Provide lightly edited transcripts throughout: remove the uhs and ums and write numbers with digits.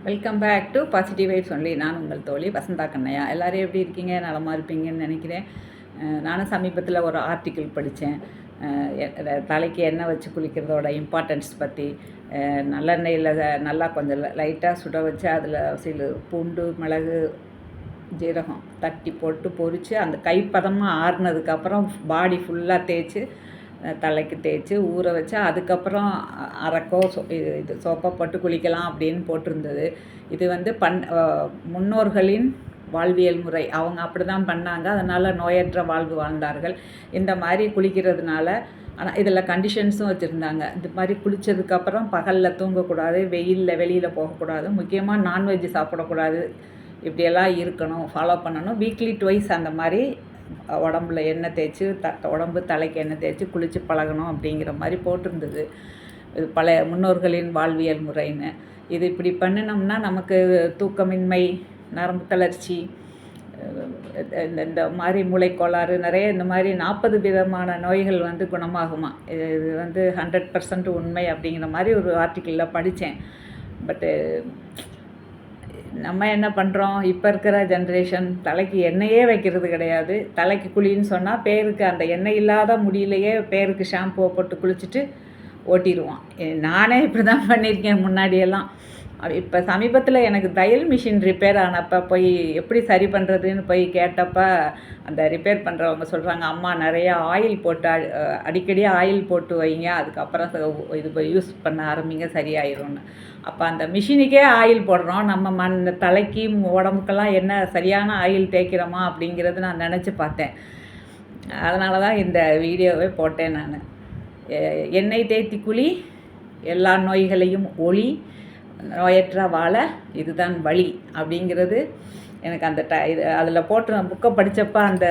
Welcome back to positive vibes only. நான் உங்கள் தோழி வசந்தா கண்ணையா. எல்லோரும் எப்படி இருக்கீங்க? நலமாக இருப்பீங்கன்னு நினைக்கிறேன். நானும் சமீபத்தில் ஒரு ஆர்டிக்கிள் படித்தேன். தலைக்கு எண்ணெய் வச்சு குளிக்கிறதோட இம்பார்ட்டன்ஸ் பற்றி. நல்லெண்ணெயில் நல்லா கொஞ்சம் லைட்டாக சுட வச்சு அதில் சில பூண்டு, மிளகு, ஜீரகம் தட்டி போட்டு பொரித்து அந்த கைப்பதமாக ஆறுனதுக்கப்புறம் பாடி ஃபுல்லாக தேய்ச்சி தலைக்கு தேய்ச்சி ஊற வச்சா அதுக்கப்புறம் அரைக்கோ இது சோப்பை போட்டு குளிக்கலாம் அப்படின்னு போட்டிருந்தது. இது வந்து முன்னோர்களின் வாழ்வியல் முறை. அவங்க அப்படி தான் பண்ணாங்க. அதனால் நோயற்ற வாழ்வு வாழ்ந்தார்கள். இந்த மாதிரி குளிக்கிறதுனால ஆனால் இதில் கண்டிஷன்ஸும் வச்சுருந்தாங்க. இந்த மாதிரி குளித்ததுக்கப்புறம் பகலில் தூங்கக்கூடாது, வெளியில் போகக்கூடாது, முக்கியமாக நான்வெஜ் சாப்பிடக்கூடாது, இப்படியெல்லாம் இருக்கணும், ஃபாலோ பண்ணணும். வீக்லி ட்வைஸ் அந்த மாதிரி உடம்புல எண்ணெய் தேய்ச்சி உடம்பு தலைக்கு எண்ணெய் தேய்ச்சி குளித்து பழகணும் அப்படிங்கிற மாதிரி போட்டிருந்தது. இது பழைய முன்னோர்களின் வாழ்வியல் முறைன்னு. இது இப்படி பண்ணினோம்னா நமக்கு தூக்கமின்மை, நரம்பு தளர்ச்சி, இந்த மாதிரி மூளைக்கோளாறு, நிறைய இந்த மாதிரி 40 விதமான நோய்கள் வந்து குணமாகுமா. இது வந்து 100% உண்மை அப்படிங்கிற மாதிரி ஒரு ஆர்டிக்கிளில் படித்தேன். பட்டு நம்ம என்ன பண்ணுறோம், இப்போ இருக்கிற ஜென்ரேஷன் தலைக்கு எண்ணெயே வைக்கிறது கிடையாது. தலைக்கு குளின்னு சொன்னால் பேருக்கு அந்த எண்ணெய் இல்லாத முடியிலையே பேருக்கு ஷாம்புவை போட்டு குளிச்சுட்டு ஓட்டிடுவோம். நானே இப்படி தான் பண்ணியிருக்கேன் முன்னாடியெல்லாம். இப்போ சமீபத்தில் எனக்கு தையல் மிஷின் ரிப்பேர் ஆனப்போ போய் எப்படி சரி பண்ணுறதுன்னு போய் கேட்டப்போ அந்த ரிப்பேர் பண்ணுறவங்க சொல்கிறாங்க, அம்மா நிறையா ஆயில் போட்டு அடிக்கடி ஆயில் போட்டு வைங்க, அதுக்கப்புறம் இது யூஸ் பண்ண ஆரம்பிங்க, சரியாயிரும்னு. அப்போ அந்த மிஷினுக்கே ஆயில் போடுறோம், நம்ம இந்த தலைக்கு உடம்புக்கெல்லாம் என்ன சரியான ஆயில் தேய்க்கிறோமா அப்படிங்கிறது நான் நினச்சி பார்த்தேன். அதனால தான் இந்த வீடியோவே போட்டேன் நான். எண்ணெய் தேய்த்தி குழி, எல்லா நோய்களையும் ஒளி, நோயற்ற வாழ இதுதான் வழி அப்படிங்கிறது எனக்கு அந்த இது அதில் போட்டு புக்கை படித்தப்போ அந்த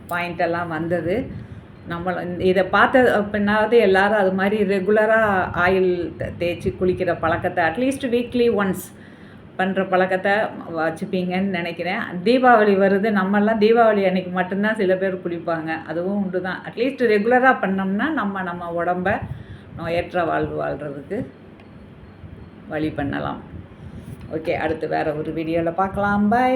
பாயிண்டெல்லாம் வந்தது. நம்ம இதை பார்த்த பின்னாவது எல்லோரும் அது மாதிரி ரெகுலராக ஆயில் தேய்ச்சி குளிக்கிற பழக்கத்தை அட்லீஸ்ட் வீக்லி ஒன்ஸ் பண்ணுற பழக்கத்தை வச்சுப்பீங்கன்னு நினைக்கிறேன். தீபாவளி வருது, நம்மெல்லாம் தீபாவளி அன்றைக்கி மட்டும்தான் சில பேர் குளிப்பாங்க, அதுவும் உண்டு தான். அட்லீஸ்ட் ரெகுலராக பண்ணோம்னா நம்ம உடம்ப நோயற்ற வாழ்வு வாழ்கிறதுக்கு வழி பண்ணலாம். ஓகே, அடுத்து வேறு ஒரு வீடியோவில் பார்க்கலாம். பை.